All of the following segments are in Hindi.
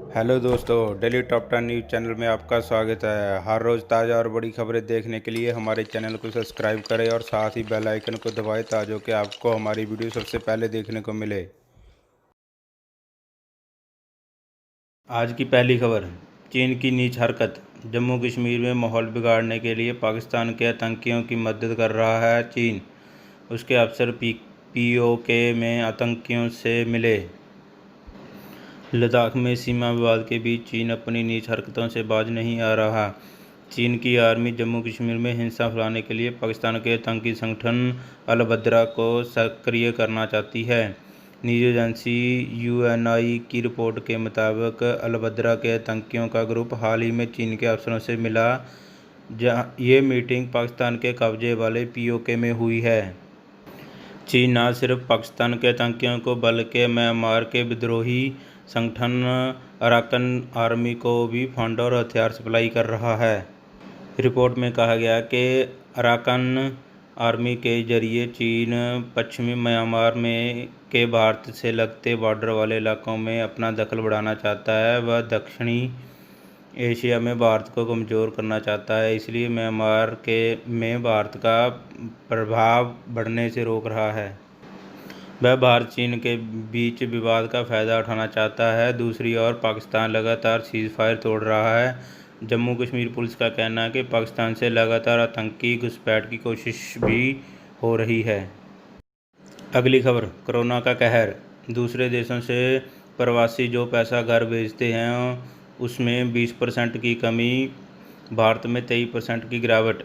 हेलो दोस्तों, डेली टॉप 10 न्यूज़ चैनल में आपका स्वागत है। हर रोज़ ताज़ा और बड़ी खबरें देखने के लिए हमारे चैनल को सब्सक्राइब करें और साथ ही बेल आइकन को दबाएं ताकि आपको हमारी वीडियो सबसे पहले देखने को मिले। आज की पहली खबर, चीन की नीच हरकत। जम्मू कश्मीर में माहौल बिगाड़ने के लिए पाकिस्तान के आतंकियों की मदद कर रहा है चीन। उसके अफसर पीओके में आतंकियों से मिले। लद्दाख में सीमा विवाद के बीच चीन अपनी नीच हरकतों से बाज नहीं आ रहा। चीन की आर्मी जम्मू कश्मीर में हिंसा फैलाने के लिए पाकिस्तान के आतंकी संगठन अल-बदरा को सक्रिय करना चाहती है। न्यूज़ एजेंसी यूएनआई की रिपोर्ट के मुताबिक अल-बदरा के आतंकियों का ग्रुप हाल ही में चीन के अफसरों से मिला। ये मीटिंग पाकिस्तान के कब्जे वाले पीओके में हुई है। चीन न सिर्फ पाकिस्तान के आतंकियों को बल्कि म्यांमार के विद्रोही संगठन अराकन आर्मी को भी फंड और हथियार सप्लाई कर रहा है। रिपोर्ट में कहा गया कि अराकन आर्मी के जरिए चीन पश्चिमी म्यांमार में के भारत से लगते बॉर्डर वाले इलाकों में अपना दखल बढ़ाना चाहता है। वह दक्षिणी एशिया में भारत को कमज़ोर करना चाहता है, इसलिए म्यांमार में भारत का प्रभाव बढ़ने से रोक रहा है। वह भारत चीन के बीच विवाद का फ़ायदा उठाना चाहता है। दूसरी ओर पाकिस्तान लगातार सीज़फायर तोड़ रहा है। जम्मू कश्मीर पुलिस का कहना है कि पाकिस्तान से लगातार आतंकी घुसपैठ की कोशिश भी हो रही है। अगली खबर, कोरोना का कहर। दूसरे देशों से प्रवासी जो पैसा घर भेजते हैं उसमें 20% की कमी, भारत में 23% की गिरावट।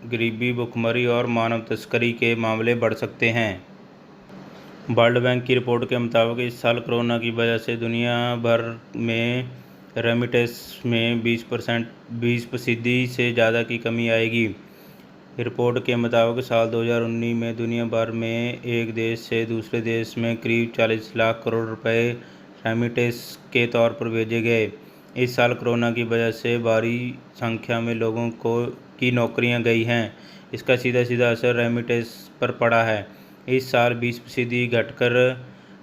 गरीबी, भुखमरी और मानव तस्करी के मामले बढ़ सकते हैं। वर्ल्ड बैंक की रिपोर्ट के मुताबिक इस साल कोरोना की वजह से दुनिया भर में रेमिटेंस में 20% से ज़्यादा की कमी आएगी। रिपोर्ट के मुताबिक साल 2019 में दुनिया भर में एक देश से दूसरे देश में करीब 40 लाख करोड़ रुपए रेमिटेंस के तौर पर भेजे गए। इस साल कोरोना की वजह से भारी संख्या में लोगों की नौकरियां गई हैं। इसका सीधा असर रेमिटेंस पर पड़ा है। इस साल 20% घटकर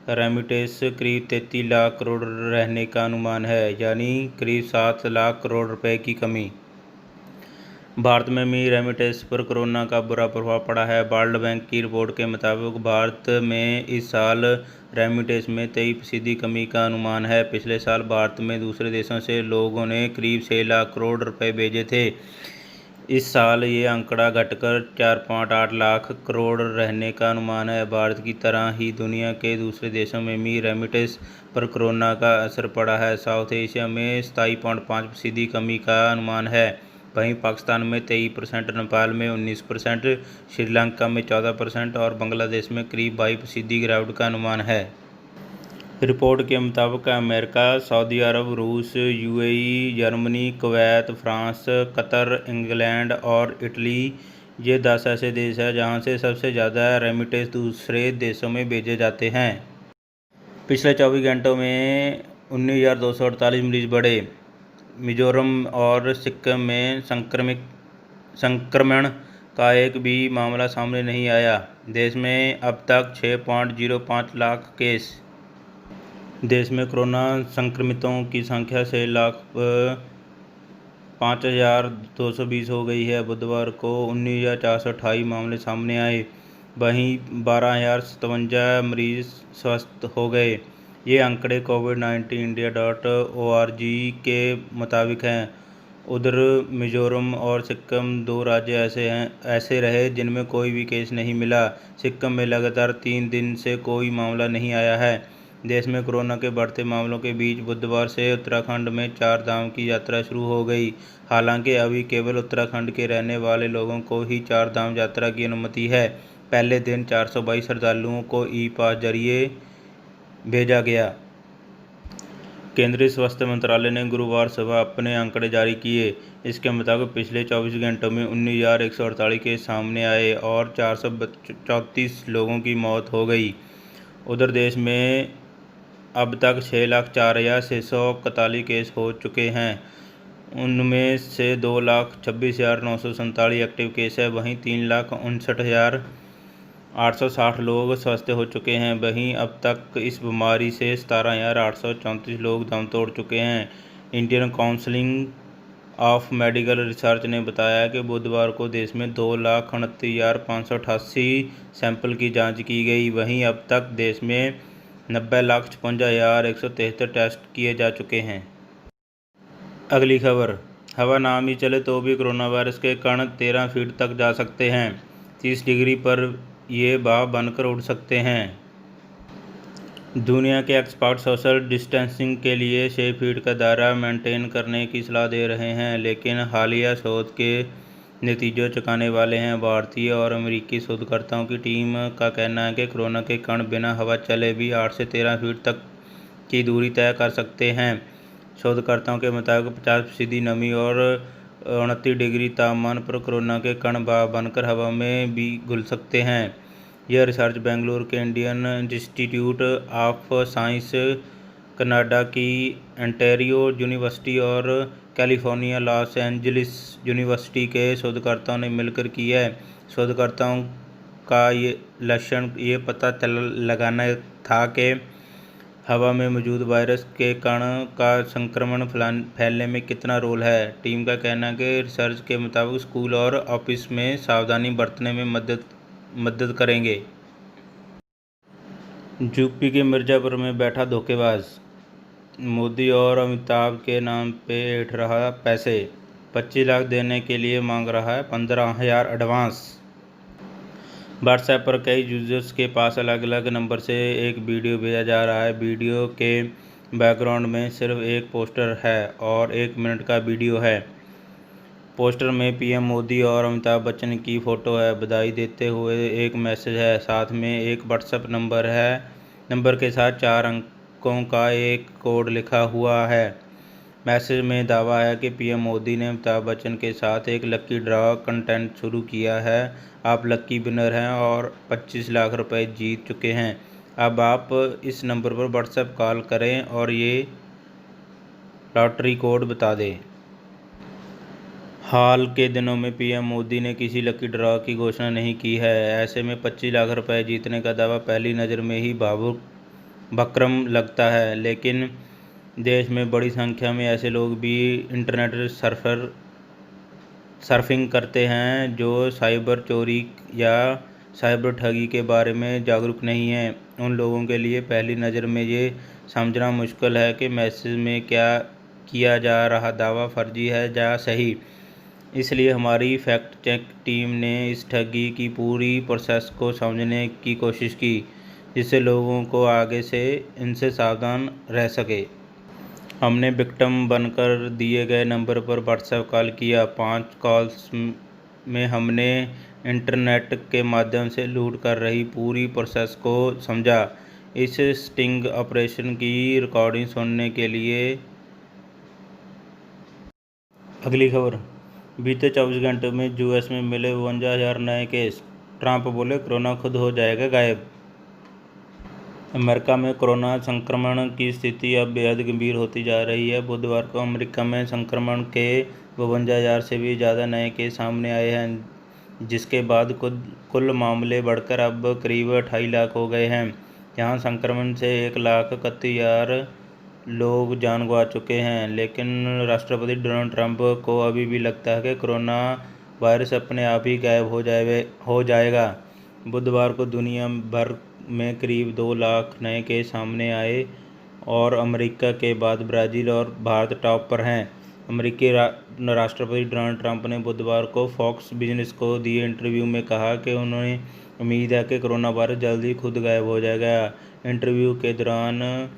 रेमिटेंस करीब 33 लाख करोड़ रहने का अनुमान है, यानी करीब 7 लाख करोड़ रुपए की कमी। भारत में भी रेमिटेंस पर कोरोना का बुरा प्रभाव पड़ा है। वर्ल्ड बैंक की रिपोर्ट के मुताबिक भारत में इस साल रेमिटेंस में 23% कमी का अनुमान है। पिछले साल भारत में दूसरे देशों से लोगों ने करीब 6 लाख करोड़ रुपए भेजे थे। इस साल ये आंकड़ा घटकर 4.8 लाख करोड़ रहने का अनुमान है। भारत की तरह ही दुनिया के दूसरे देशों में भी रेमिटेंस पर कोरोना का असर पड़ा है। साउथ एशिया में 27.5% कमी का अनुमान है। वहीं पाकिस्तान में 23%, नेपाल में 19%, श्रीलंका में 14% और बांग्लादेश में करीब 22% गिरावट का अनुमान है। रिपोर्ट के मुताबिक अमेरिका, सऊदी अरब, रूस, UAE, Germany, Kuwait, France, Qatar, England और इटली ये 10 ऐसे देश हैं जहां से सबसे ज़्यादा रेमिटेंस दूसरे देशों में भेजे जाते हैं। पिछले 24 घंटों में 19,248 मरीज बढ़े। मिजोरम और सिक्किम में संक्रमण का एक भी मामला सामने नहीं आया। देश में अब तक 6.05 लाख केस। देश में कोरोना संक्रमितों की संख्या 6,05,220 हो गई है। बुधवार को 19,428 मामले सामने आए। वहीं 12,057 मरीज स्वस्थ हो गए। ये आंकड़े covid19india.org के मुताबिक हैं। उधर मिजोरम और सिक्किम 2 राज्य ऐसे रहे जिनमें कोई भी केस नहीं मिला। सिक्किम में लगातार 3 दिन से कोई मामला नहीं आया है। देश में कोरोना के बढ़ते मामलों के बीच बुधवार से उत्तराखंड में 4 धाम की यात्रा शुरू हो गई। हालांकि अभी केवल उत्तराखंड के रहने वाले लोगों को ही 4 धाम यात्रा की अनुमति है। पहले दिन 422 श्रद्धालुओं को ई-पास जरिए भेजा गया। केंद्रीय स्वास्थ्य मंत्रालय ने गुरुवार सुबह अपने आंकड़े जारी किए। इसके मुताबिक पिछले 24 घंटों में 19,148 केस सामने आए और 434 लोगों की मौत हो गई। उधर देश में अब तक 6,04,641 केस हो चुके हैं। उनमें से 2,26,947 एक्टिव केस है। वहीं 3,59,000 860 लोग स्वस्थ हो चुके हैं। वहीं अब तक इस बीमारी से 17,834 लोग दम तोड़ चुके हैं। Indian council of medical research ने बताया कि बुधवार को देश में 2,29,588 सैंपल की जांच की गई। वहीं अब तक देश में 90,56,173 टेस्ट किए जा चुके हैं। अगली खबर, हवा नाम ही चले तो भी कोरोना वायरस के कण 13 फीट तक जा सकते हैं। 30 डिग्री पर ये भाप बनकर उड़ सकते हैं। दुनिया के एक्सपर्ट सोशल डिस्टेंसिंग के लिए 6 फीट का दायरा मेंटेन करने की सलाह दे रहे हैं, लेकिन हालिया शोध के नतीजे चौंकाने वाले हैं। भारतीय और अमेरिकी शोधकर्ताओं की टीम का कहना है कि कोरोना के कण बिना हवा चले भी 8 से 13 फीट तक की दूरी तय कर सकते हैं। शोधकर्ताओं के मुताबिक 50% नमी और 29 डिग्री तापमान पर कोरोना के कण भाप बनकर हवा में भी घुल सकते हैं। यह रिसर्च बेंगलुरु के Indian institute of science, Canada की ओंटारियो यूनिवर्सिटी और कैलिफोर्निया लॉस एंजलिस यूनिवर्सिटी के शोधकर्ताओं ने मिलकर की है। शोधकर्ताओं का ये लक्ष्य ये पता लगाना था कि हवा में मौजूद वायरस के कण का संक्रमण फैलने में कितना रोल है। टीम का कहना है कि रिसर्च के मुताबिक स्कूल और ऑफिस में सावधानी बरतने में मदद करेंगे। यूपी के मिर्जापुर में बैठा धोखेबाज, मोदी और अमिताभ के नाम पे ऐंठ रहा पैसे, 25 लाख देने के लिए मांग रहा है 15,000 एडवांस। व्हाट्सएप पर कई यूजर्स के पास अलग अलग नंबर से एक वीडियो भेजा जा रहा है। वीडियो के बैकग्राउंड में सिर्फ एक पोस्टर है और 1 मिनट का वीडियो है। पोस्टर में पीएम मोदी और अमिताभ बच्चन की फ़ोटो है। बधाई देते हुए एक मैसेज है, साथ में एक व्हाट्सएप नंबर है। नंबर के साथ 4 अंकों का एक कोड लिखा हुआ है। मैसेज में दावा है कि पीएम मोदी ने अमिताभ बच्चन के साथ एक लकी ड्रॉ कंटेंट शुरू किया है। आप लकी विनर हैं और 25 लाख रुपए जीत चुके हैं। अब आप इस नंबर पर व्हाट्सएप कॉल करें और ये लॉटरी कोड बता दें। हाल के दिनों में पीएम मोदी ने किसी लकी ड्रॉ की घोषणा नहीं की है। ऐसे में 25 लाख रुपए जीतने का दावा पहली नज़र में ही भक्रम लगता है, लेकिन देश में बड़ी संख्या में ऐसे लोग भी इंटरनेट सर्फिंग करते हैं जो साइबर चोरी या साइबर ठगी के बारे में जागरूक नहीं हैं। उन लोगों के लिए पहली नज़र में ये समझना मुश्किल है कि मैसेज में क्या किया जा रहा दावा फर्जी है या सही। इसलिए हमारी फैक्ट चेक टीम ने इस ठगी की पूरी प्रोसेस को समझने की कोशिश की, जिससे लोगों को आगे से इनसे सावधान रह सके। हमने विक्टिम बनकर दिए गए नंबर पर व्हाट्सएप कॉल किया। 5 कॉल्स में हमने इंटरनेट के माध्यम से लूट कर रही पूरी प्रोसेस को समझा। इस स्टिंग ऑपरेशन की रिकॉर्डिंग सुनने के लिए अगली खबर, बीते 24 घंटे में यूएस में मिले 52,000 नए केस। ट्रंप बोले कोरोना खुद हो जाएगा गायब। अमेरिका में कोरोना संक्रमण की स्थिति अब बेहद गंभीर होती जा रही है। बुधवार को अमेरिका में संक्रमण के 52,000 से भी ज़्यादा नए केस सामने आए हैं, जिसके बाद कुल मामले बढ़कर अब करीब 28 लाख हो गए हैं। यहाँ संक्रमण से 1,31,000 लोग जान गंवा चुके हैं। लेकिन राष्ट्रपति डोनाल्ड ट्रंप को अभी भी लगता है कि कोरोना वायरस अपने आप ही गायब हो जाएगा। बुधवार को दुनिया भर में करीब 2 लाख नए केस सामने आए और अमेरिका के बाद ब्राज़ील और भारत टॉप पर हैं। अमेरिकी राष्ट्रपति डोनाल्ड ट्रंप ने बुधवार को फॉक्स बिजनेस को दिए इंटरव्यू में कहा कि उन्हें उम्मीद है कि कोरोना वायरस जल्द ही खुद गायब हो जाएगा। इंटरव्यू के दौरान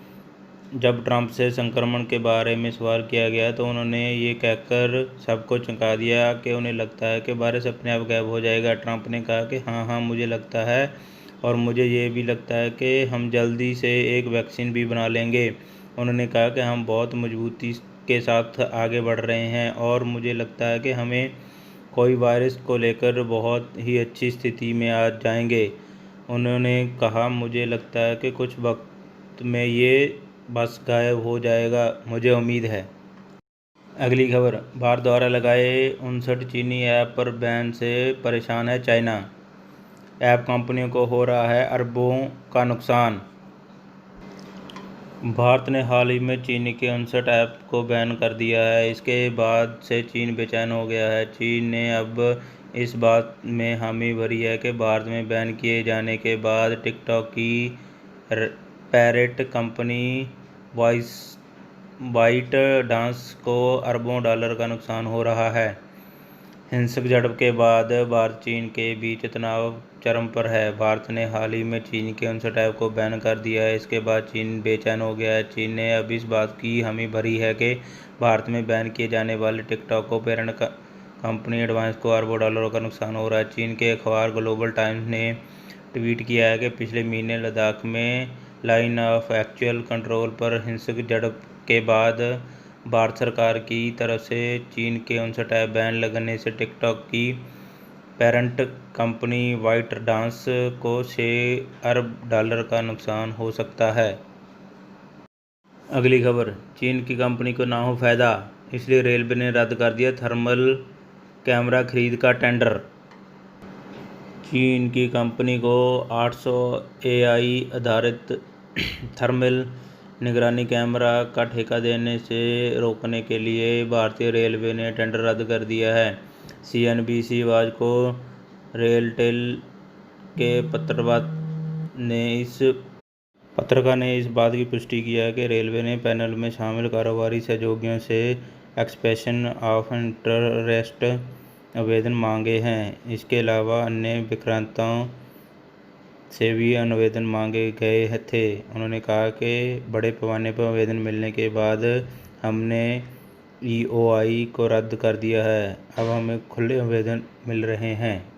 जब ट्रंप से संक्रमण के बारे में सवाल किया गया तो उन्होंने ये कहकर सबको चौंका दिया कि उन्हें लगता है कि वायरस अपने आप गायब हो जाएगा। ट्रंप ने कहा कि हाँ, मुझे लगता है और मुझे ये भी लगता है कि हम जल्दी से एक वैक्सीन भी बना लेंगे। उन्होंने कहा कि हम बहुत मजबूती के साथ आगे बढ़ रहे हैं और मुझे लगता है कि हमें कोई वायरस को लेकर बहुत ही अच्छी स्थिति में आ जाएंगे। उन्होंने कहा, मुझे लगता है कि कुछ वक्त में ये बस गायब हो जाएगा, मुझे उम्मीद है। अगली खबर, भारत द्वारा लगाए 59 चीनी ऐप पर बैन से परेशान है चाइना। ऐप कंपनियों को हो रहा है अरबों का नुकसान। भारत ने हाल ही में चीन के 59 ऐप को बैन कर दिया है। इसके बाद से चीन बेचैन हो गया है। चीन ने अब इस बात में हामी भरी है कि भारत में बैन किए जाने के बाद टिकटॉक की पैरेंट कंपनी बाइट डांस को अरबों डॉलर का नुकसान हो रहा है। हिंसक झड़प के बाद भारत चीन के बीच तनाव चरम पर है। भारत ने हाल ही में चीन के 59 ऐप को बैन कर दिया है। इसके बाद चीन बेचैन हो गया है। चीन ने अब इस बात की हामी भरी है कि भारत में बैन किए जाने वाले टिकटॉक को पेरेंट कंपनी एडवांस को अरबों डॉलरों का नुकसान हो रहा है। चीन के अखबार ग्लोबल टाइम्स ने ट्वीट किया है कि पिछले महीने लद्दाख में लाइन ऑफ एक्चुअल कंट्रोल पर हिंसक झड़प के बाद भारत सरकार की तरफ से चीन के 59 ऐप बैन लगने से टिकटॉक की पेरेंट कंपनी बाइट डांस को 6 अरब डॉलर का नुकसान हो सकता है। अगली खबर, चीन की कंपनी को ना हो फायदा, इसलिए रेलवे ने रद्द कर दिया थर्मल कैमरा खरीद का टेंडर। चीन की कंपनी को 800 AI आधारित थर्मल निगरानी कैमरा का ठेका देने से रोकने के लिए भारतीय रेलवे ने टेंडर रद्द कर दिया है। CNBC आवाज को रेलटेल के पत्रकार ने इस बात की पुष्टि की है कि रेलवे ने पैनल में शामिल कारोबारी सहयोगियों से एक्सप्रेशन ऑफ इंटरेस्ट आवेदन मांगे हैं। इसके अलावा अन्य विक्रेताओं से भी आवेदन मांगे गए थे। उन्होंने कहा कि बड़े पैमाने पर आवेदन मिलने के बाद हमने EOI को रद्द कर दिया है। अब हमें खुले आवेदन मिल रहे हैं।